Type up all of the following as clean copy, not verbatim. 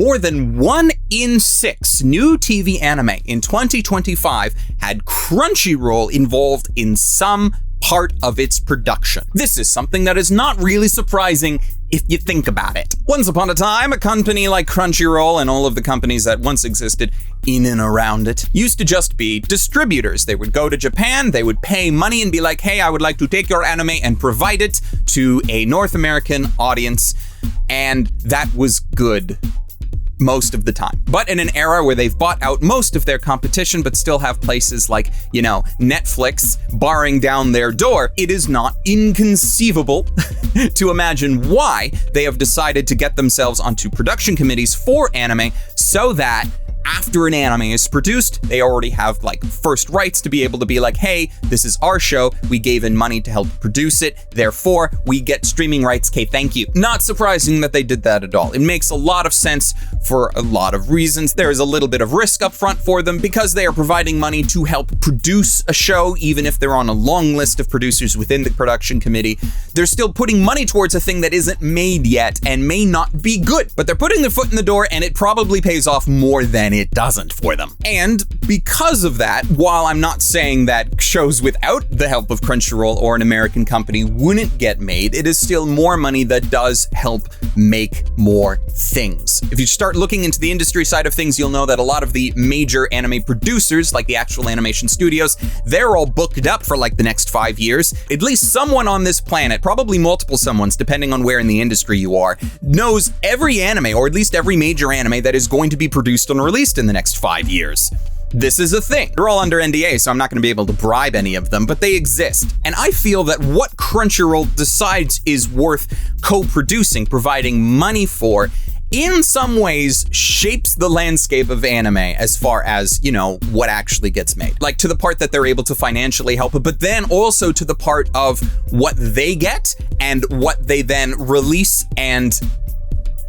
more than 1 in 6 new TV anime in 2025 had Crunchyroll involved in some part of its production. This is something that is not really surprising if you think about it. Once upon a time, a company like Crunchyroll and all of the companies that once existed in and around it used to just be distributors. They would go to Japan, they would pay money and be like, hey, I would like to take your anime and provide it to a North American audience. And that was good most of the time. But in an era where they've bought out most of their competition but still have places like, Netflix barring down their door, it is not inconceivable to imagine why they have decided to get themselves onto production committees for anime so that after an anime is produced, they already have first rights to be able to be like, hey, this is our show. We gave in money to help produce it. Therefore, we get streaming rights. Okay, thank you. Not surprising that they did that at all. It makes a lot of sense for a lot of reasons. There is a little bit of risk up front for them because they are providing money to help produce a show, even if they're on a long list of producers within the production committee. They're still putting money towards a thing that isn't made yet and may not be good, but they're putting their foot in the door and it probably pays off more than it doesn't for them. And because of that, while I'm not saying that shows without the help of Crunchyroll or an American company wouldn't get made, it is still more money that does help make more things. If you start looking into the industry side of things, you'll know that a lot of the major anime producers, like the actual animation studios, they're all booked up for the next 5 years. At least someone on this planet, probably multiple someones, depending on where in the industry you are, knows every anime, or at least every major anime that is going to be produced and released in the next 5 years. This is a thing. They're all under NDA, so I'm not going to be able to bribe any of them, but they exist. And I feel that what Crunchyroll decides is worth co-producing, providing money for, in some ways shapes the landscape of anime as far as, what actually gets made. To the part that they're able to financially help, but then also to the part of what they get and what they then release and,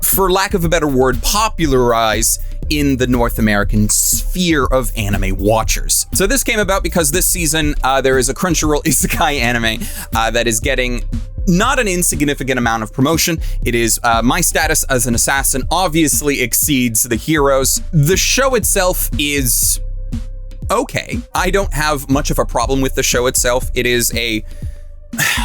for lack of a better word, popularize in the North American sphere of anime watchers. So this came about because this season, there is a Crunchyroll isekai anime that is getting not an insignificant amount of promotion. It is My Status as an Assassin obviously exceeds the heroes. The show itself is okay. I don't have much of a problem with the show itself. It is a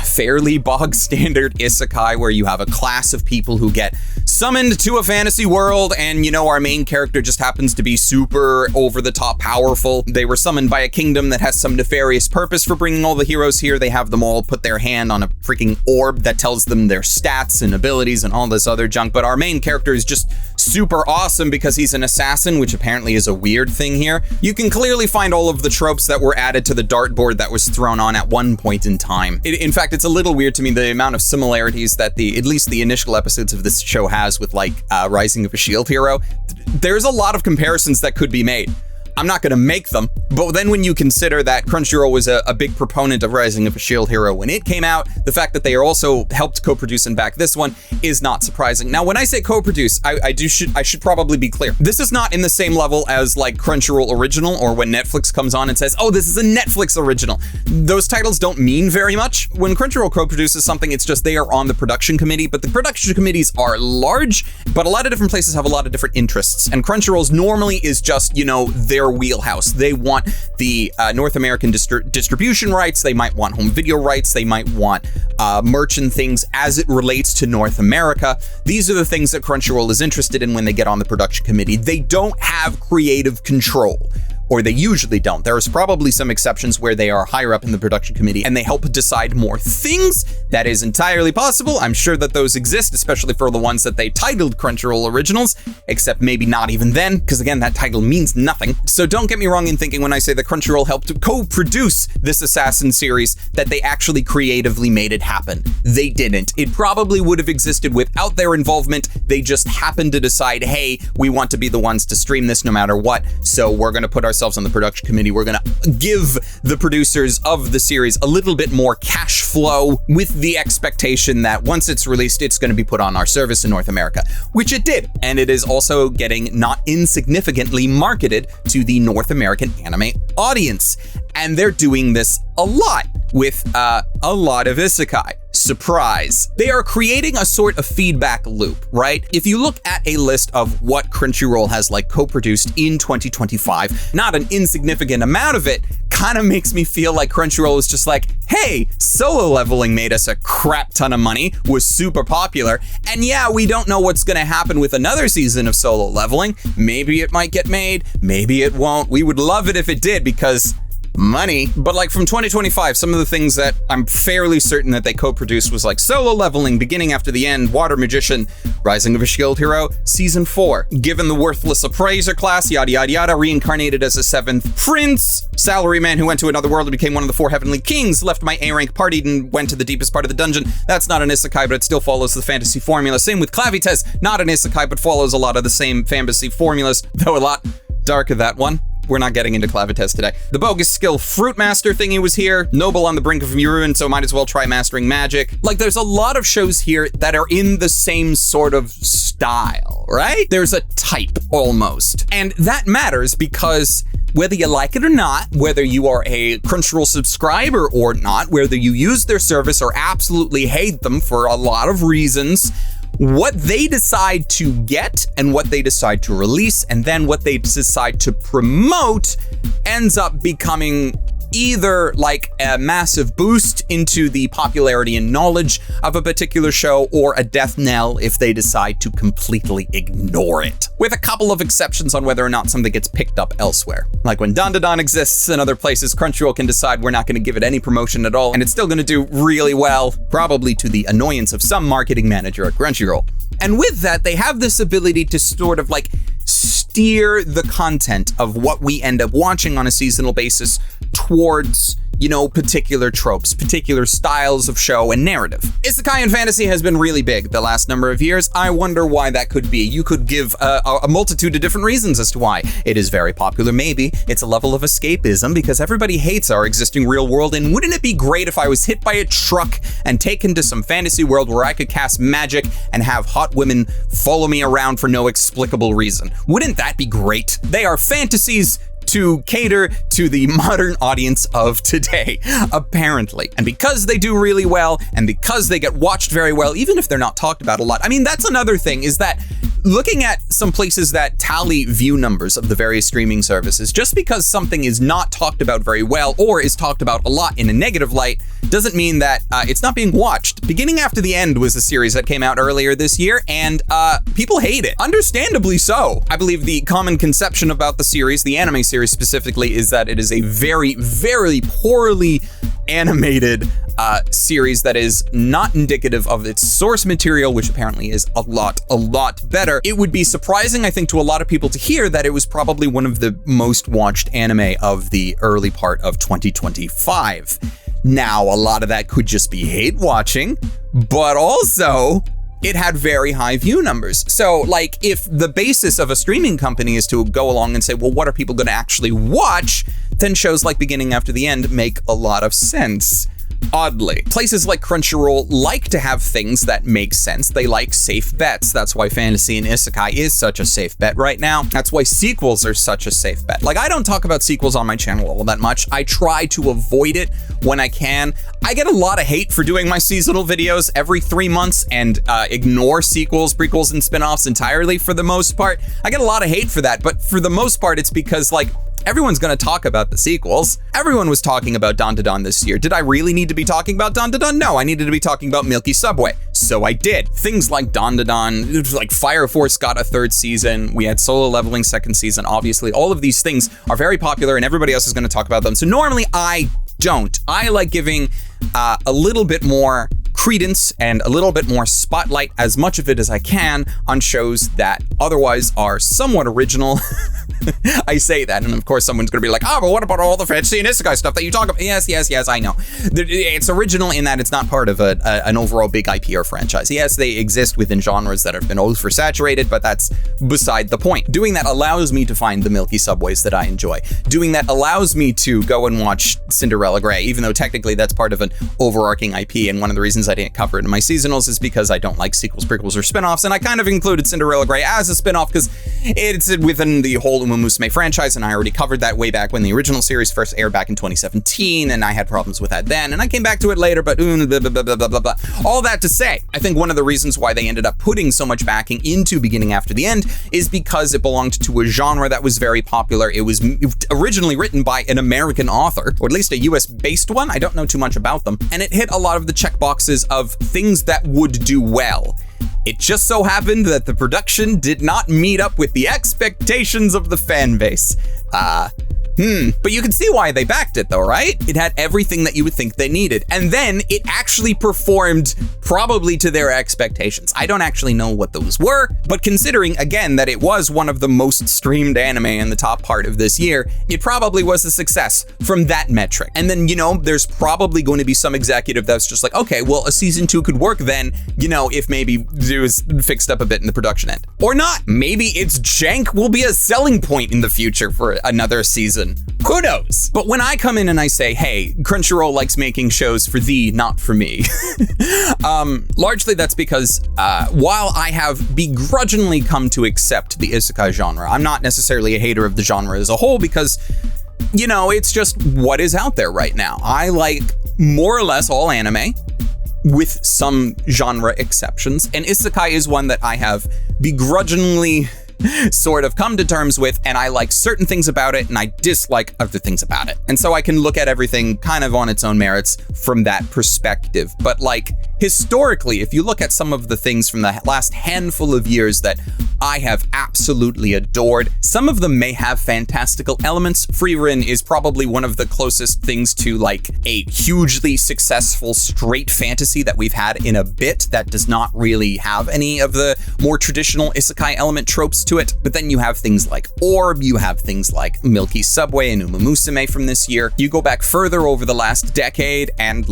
fairly bog standard isekai where you have a class of people who get summoned to a fantasy world, and our main character just happens to be super over the top powerful. They were summoned by a kingdom that has some nefarious purpose for bringing all the heroes here. They have them all put their hand on a freaking orb that tells them their stats and abilities and all this other junk, but our main character is just super awesome because he's an assassin, which apparently is a weird thing here. You can clearly find all of the tropes that were added to the dartboard that was thrown on at one point in time. In fact, it's a little weird to me the amount of similarities that at least the initial episodes of this show has with Rising of a Shield Hero. There's a lot of comparisons that could be made. I'm not going to make them, but then when you consider that Crunchyroll was a big proponent of Rising of a Shield Hero when it came out, the fact that they are also helped co-produce and back this one is not surprising. Now, when I say co-produce, I should probably be clear. This is not in the same level as Crunchyroll original, or when Netflix comes on and says, oh, this is a Netflix original. Those titles don't mean very much. When Crunchyroll co-produces something, it's just they are on the production committee, but the production committees are large, but a lot of different places have a lot of different interests, and Crunchyroll's normally is just, their wheelhouse. They want the North American distribution rights, they might want home video rights, they might want merch and things as it relates to North America. These are the things that Crunchyroll is interested in when they get on the production committee. They don't have creative control, or they usually don't. There's probably some exceptions where they are higher up in the production committee and they help decide more things. That is entirely possible. I'm sure that those exist, especially for the ones that they titled Crunchyroll Originals, except maybe not even then, because again, that title means nothing. So don't get me wrong in thinking when I say that Crunchyroll helped to co-produce this Assassin series that they actually creatively made it happen. They didn't. It probably would have existed without their involvement. They just happened to decide, hey, we want to be the ones to stream this no matter what, so we're going to put ourselves on the production committee. We're going to give the producers of the series a little bit more cash flow with the expectation that once it's released, it's going to be put on our service in North America, which it did. And it is also getting not insignificantly marketed to the North American anime audience. And they're doing this a lot with a lot of isekai. Surprise. They are creating a sort of feedback loop, right? If you look at a list of what Crunchyroll has like co-produced in 2025, not an insignificant amount of it kind of makes me feel like Crunchyroll is just like, hey, Solo Leveling made us a crap ton of money, was super popular, and yeah, we don't know what's gonna happen with another season of Solo Leveling. Maybe it might get made, maybe it won't. We would love it if it did because money. But like from 2025, some of the things that I'm fairly certain that they co-produced was like Solo Leveling, Beginning After the End, Water Magician, Rising of a Shield Hero, Season 4, Given the Worthless Appraiser class, yada yada yada, reincarnated as a 7th prince, salaryman who went to another world and became one of the 4 heavenly kings, left my A rank, partied and went to the deepest part of the dungeon. That's not an isekai, but it still follows the fantasy formula. Same with Clavites, not an isekai, but follows a lot of the same fantasy formulas, though a lot darker, that one. We're not getting into Clavites today. The bogus skill fruit master thingy was here. Noble on the brink of ruin, so might as well try mastering magic. Like, there's a lot of shows here that are in the same sort of style, right? There's a type almost. And that matters because whether you like it or not, whether you are a Crunchyroll subscriber or not, whether you use their service or absolutely hate them for a lot of reasons, what they decide to get and what they decide to release and then what they decide to promote ends up becoming either like a massive boost into the popularity and knowledge of a particular show or a death knell if they decide to completely ignore it. With a couple of exceptions on whether or not something gets picked up elsewhere. Like when Dandadan exists in other places, Crunchyroll can decide we're not going to give it any promotion at all, and it's still going to do really well, probably to the annoyance of some marketing manager at Crunchyroll. And with that, they have this ability to sort of like steer the content of what we end up watching on a seasonal basis towards, you know, particular tropes, particular styles of show and narrative. Isekai and fantasy has been really big the last number of years. I wonder why that could be. You could give a multitude of different reasons as to why. It is very popular, maybe. It's a level of escapism because everybody hates our existing real world, and wouldn't it be great if I was hit by a truck and taken to some fantasy world where I could cast magic and have hot women follow me around for no explicable reason? Wouldn't that be great? They are fantasies to cater to the modern audience of today, apparently. And because they do really well, and because they get watched very well, even if they're not talked about a lot. I mean, that's another thing, is that looking at some places that tally view numbers of the various streaming services, just because something is not talked about very well or is talked about a lot in a negative light, doesn't mean that it's not being watched. Beginning After the End was a series that came out earlier this year, and people hate it. Understandably so. I believe the common conception about the series, the anime series specifically, is that it is a very, very poorly animated series that is not indicative of its source material, which apparently is a lot better. It would be surprising, I think, to a lot of people to hear that it was probably one of the most watched anime of the early part of 2025. Now, a lot of that could just be hate watching, but also it had very high view numbers. So like, if the basis of a streaming company is to go along and say, well, what are people going to actually watch? Then shows like Beginning After the End make a lot of sense. Oddly, places like Crunchyroll like to have things that make sense. They like safe bets. That's why fantasy and isekai is such a safe bet right now. That's why sequels are such a safe bet. Like, I don't talk about sequels on my channel all that much. I try to avoid it when I can. I get a lot of hate for doing my seasonal videos every 3 months and ignore sequels, prequels, and spin-offs entirely for the most part. I get a lot of hate for that, but for the most part, it's because, like, everyone's gonna talk about the sequels. Everyone was talking about Dandadan this year. Did I really need to be talking about Dandadan? No, I needed to be talking about Milky Subway. So I did. Things like Dandadan, like Fire Force got a 3rd season. We had Solo Leveling 2nd season. Obviously, all of these things are very popular and everybody else is gonna talk about them. So normally I don't. I like giving a little bit more credence and a little bit more spotlight, as much of it as I can, on shows that otherwise are somewhat original. I say that, and of course someone's gonna be like, oh, but what about all the fantasy and isekai stuff that you talk about? Yes, I know. It's original in that it's not part of an overall big IP or franchise. Yes, they exist within genres that have been oversaturated, but that's beside the point. Doing that allows me to find the Milky Subways that I enjoy. Doing that allows me to go and watch Cinderella Grey, even though technically that's part of an overarching IP, and one of the reasons I didn't cover it in my seasonals is because I don't like sequels, prequels, or spinoffs, and I kind of included Cinderella Grey as a spinoff because it's within the whole Uma Musume franchise, and I already covered that way back when the original series first aired back in 2017, and I had problems with that then, and I came back to it later, but blah, blah, blah, blah, blah, blah. All that to say, I think one of the reasons why they ended up putting so much backing into Beginning After the End is because it belonged to a genre that was very popular. It was originally written by an American author, or at least a US-based one. I don't know too much about them. And it hit a lot of the check boxes of things that would do well. It just so happened that the production did not meet up with the expectations of the fan base. But you can see why they backed it though, right? It had everything that you would think they needed. And then it actually performed probably to their expectations. I don't actually know what those were, but considering again that it was one of the most streamed anime in the top part of this year, it probably was a success from that metric. And then, there's probably going to be some executive that's just like, okay, well, a season 2 could work then, if maybe it was fixed up a bit in the production end. Or not. Maybe its jank will be a selling point in the future for another season. Who knows? But when I come in and I say, hey, Crunchyroll likes making shows for thee, not for me. Largely that's because while I have begrudgingly come to accept the isekai genre, I'm not necessarily a hater of the genre as a whole because, it's just what is out there right now. I like more or less all anime, with some genre exceptions, and isekai is one that I have begrudgingly sort of come to terms with, and I like certain things about it and I dislike other things about it. And so I can look at everything kind of on its own merits from that perspective. But historically, if you look at some of the things from the last handful of years that I have absolutely adored, some of them may have fantastical elements. Frieren is probably one of the closest things to a hugely successful straight fantasy that we've had in a bit that does not really have any of the more traditional isekai element tropes to it. But then you have things like Orb, you have things like Milky Subway and Uma Musume from this year. You go back further over the last decade and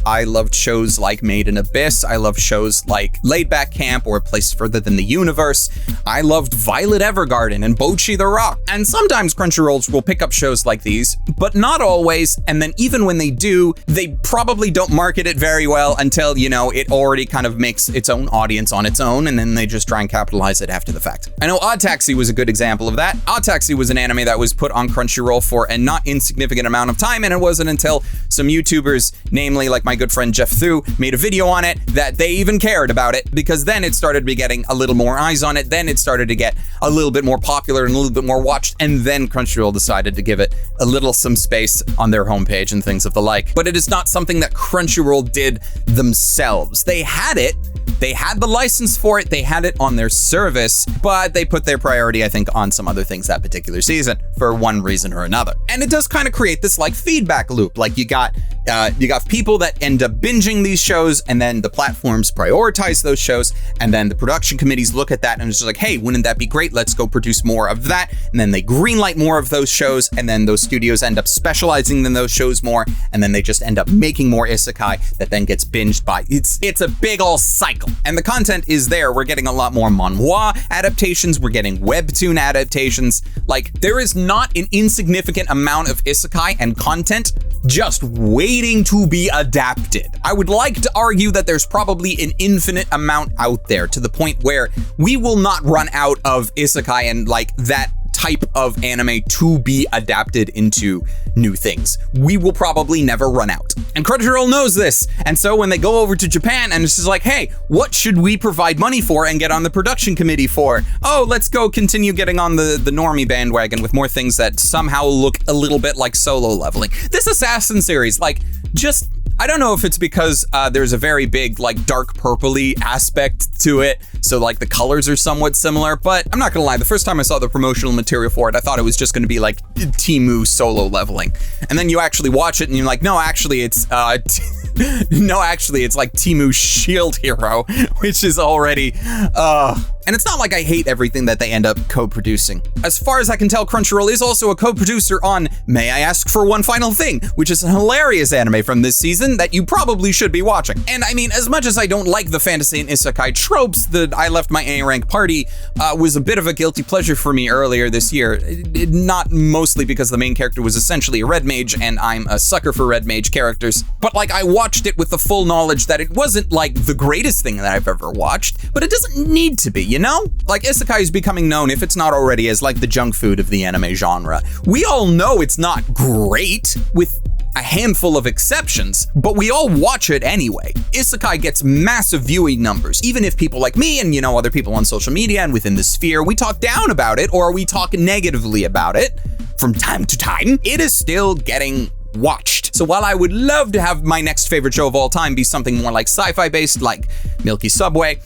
I loved shows like Made in Abyss. I love shows like Laid Back Camp or A Place Further Than the Universe. I loved Violet Evergarden and Bocchi the Rock. And sometimes Crunchyroll will pick up shows like these, but not always. And then even when they do, they probably don't market it very well until, it already kind of makes its own audience on its own, and then they just try and capitalize it after the fact. I know Odd Taxi was a good example of that. Odd Taxi was an anime that was put on Crunchyroll for a not insignificant amount of time, and it wasn't until some YouTubers, namely my good friend Geoff Thew, made a video on it that they even cared about it, because then it started to be getting a little more eyes on it, then it started to get a little bit more popular and a little bit more watched, and then Crunchyroll decided to give it a little some space on their homepage and things of the like. But it is not something that Crunchyroll did themselves. They had it, they had the license for it, they had it on their service, but they put their priority, I think, on some other things that particular season for one reason or another. And it does kind of create this feedback loop. You got people that end up binging these shows, and then the platforms prioritize those shows, and then the production committees look at that and it's just hey, wouldn't that be great? Let's go produce more of that. And then they greenlight more of those shows, and then those studios end up specializing in those shows more, and then they just end up making more isekai that then gets binged by. It's a big ol' cycle. And the content is there. We're getting a lot more manhwa adaptations, we're getting webtoon adaptations. There is not an insignificant amount of isekai and content just waiting to be adapted. I would like to argue that there's probably an infinite amount out there, to the point where we will not run out of isekai and that type of anime to be adapted into new things. We will probably never run out. And Crunchyroll knows this. And so when they go over to Japan and it's just hey, what should we provide money for and get on the production committee for? Oh, let's go continue getting on the normie bandwagon with more things that somehow look a little bit like Solo Leveling. This Assassin series, I don't know if it's because there's a very big dark purpley aspect to it, so the colors are somewhat similar, but I'm not gonna lie, the first time I saw the promotional material for it, I thought it was just gonna be Temu Solo Leveling. And then you actually watch it and you're no, actually it's it's Temu Shield Hero, which is already and it's not I hate everything that they end up co-producing. As far as I can tell, Crunchyroll is also a co-producer on May I Ask for One Final Thing, which is a hilarious anime from this season that you probably should be watching. And I mean, as much as I don't like the fantasy and isekai tropes, the I Left My A-Rank Party was a bit of a guilty pleasure for me earlier this year. Not mostly because the main character was essentially a red mage, and I'm a sucker for red mage characters, but I watched watched it with the full knowledge that it wasn't like the greatest thing that I've ever watched, but it doesn't need to be, you know? Like, isekai is becoming known, if it's not already, as like the junk food of the anime genre. We all know it's not great, with a handful of exceptions, but we all watch it anyway. Isekai gets massive viewing numbers, even if people like me and, you know, other people on social media and within the sphere, we talk down about it or we talk negatively about it from time to time, it is still getting watched. So while I would love to have my next favorite show of all time be something more like sci-fi based, like Milky Subway,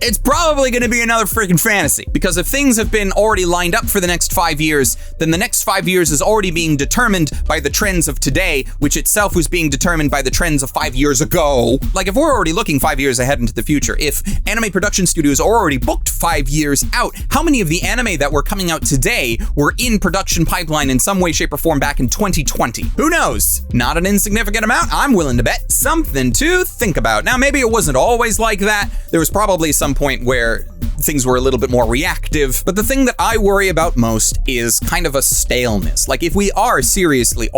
it's probably going to be another freaking fantasy, because if things have been already lined up for the next 5 years, then the next 5 years is already being determined by the trends of today, which itself was being determined by the trends of 5 years ago. Like, if we're already looking 5 years ahead into the future, if anime production studios are already booked 5 years out, how many of the anime that were coming out today were in production pipeline in some way, shape, or form back in 2020? Who knows? Not an insignificant amount, I'm willing to bet. Something to think about. Now, maybe it wasn't always like that. There was probably some point where things were a little bit more reactive, but the thing that I worry about most is kind of a staleness. Like, if we've already seriously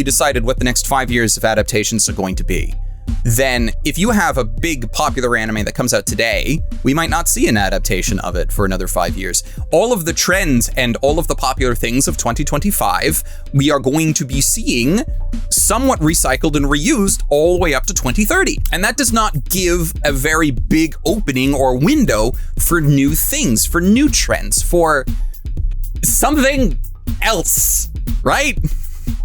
decided what the next 5 years of adaptations are going to be, then if you have a big popular anime that comes out today, we might not see an adaptation of it for another 5 years. All of the trends and all of the popular things of 2025, we are going to be seeing somewhat recycled and reused all the way up to 2030. And that does not give a very big opening or window for new things, for new trends, for something else, right?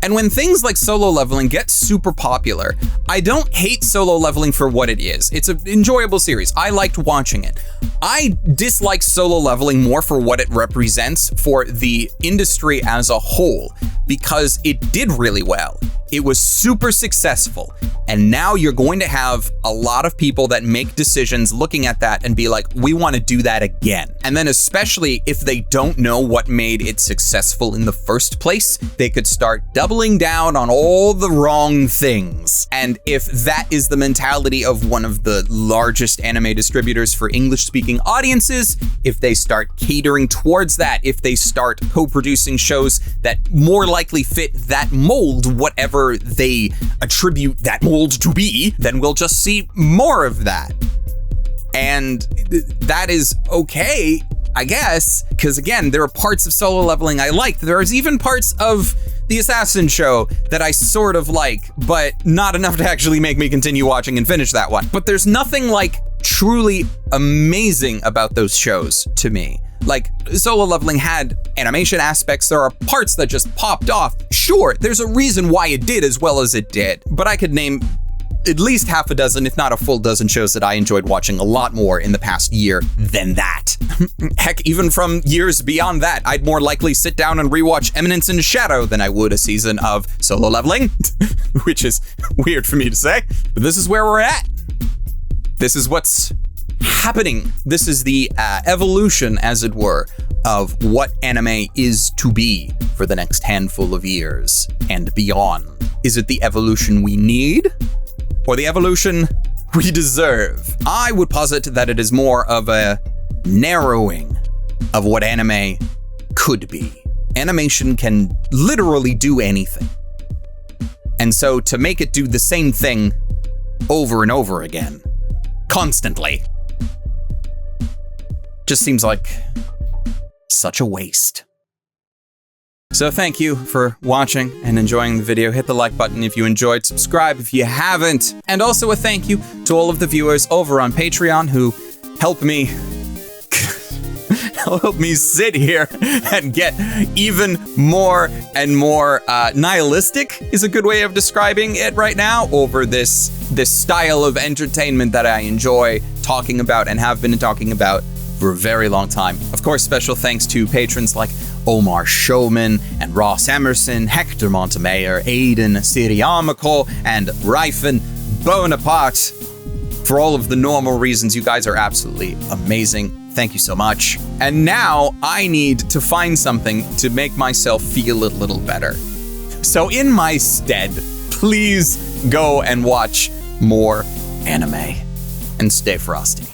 And when things like Solo Leveling get super popular, I don't hate Solo Leveling for what it is. It's an enjoyable series. I liked watching it. I dislike Solo Leveling more for what it represents for the industry as a whole, because it did really well. It was super successful. And now you're going to have a lot of people that make decisions looking at that and be like, we want to do that again. And then especially if they don't know what made it successful in the first place, they could start doubling down on all the wrong things. And if that is the mentality of one of the largest anime distributors for English-speaking audiences, if they start catering towards that, if they start co-producing shows that more likely fit that mold, whatever they attribute that mold to be, then we'll just see more of that. And that is okay, I guess, because again, there are parts of Solo Leveling I liked. There's even parts of the Assassin show that I sort of like, but not enough to actually make me continue watching and finish that one. But there's nothing like truly amazing about those shows to me. Like, Solo Leveling had animation aspects, there are parts that just popped off. Sure, there's a reason why it did as well as it did, but I could name at least half a dozen, if not a full dozen shows that I enjoyed watching a lot more in the past year than that. Heck, even from years beyond that, I'd more likely sit down and rewatch Eminence in Shadow than I would a season of Solo Leveling, which is weird for me to say, but this is where we're at. This is what's happening. This is the evolution, as it were, of what anime is to be for the next handful of years and beyond. Is it the evolution we need or the evolution we deserve? I would posit that it is more of a narrowing of what anime could be. Animation can literally do anything. And so to make it do the same thing over and over again, constantly, just seems like such a waste. So thank you for watching and enjoying the video. Hit the like button if you enjoyed, subscribe if you haven't, and also a thank you to all of the viewers over on Patreon who help me sit here and get even more and more nihilistic is a good way of describing it right now over this style of entertainment that I enjoy talking about and have been talking about for a very long time. Of course, special thanks to patrons like Omar Showman and Ross Emerson, Hector Montemayor, Aiden Siriamico, and Ryfen Bonaparte. For all of the normal reasons, you guys are absolutely amazing. Thank you so much. And now I need to find something to make myself feel a little better. So in my stead, please go and watch more anime and stay frosty.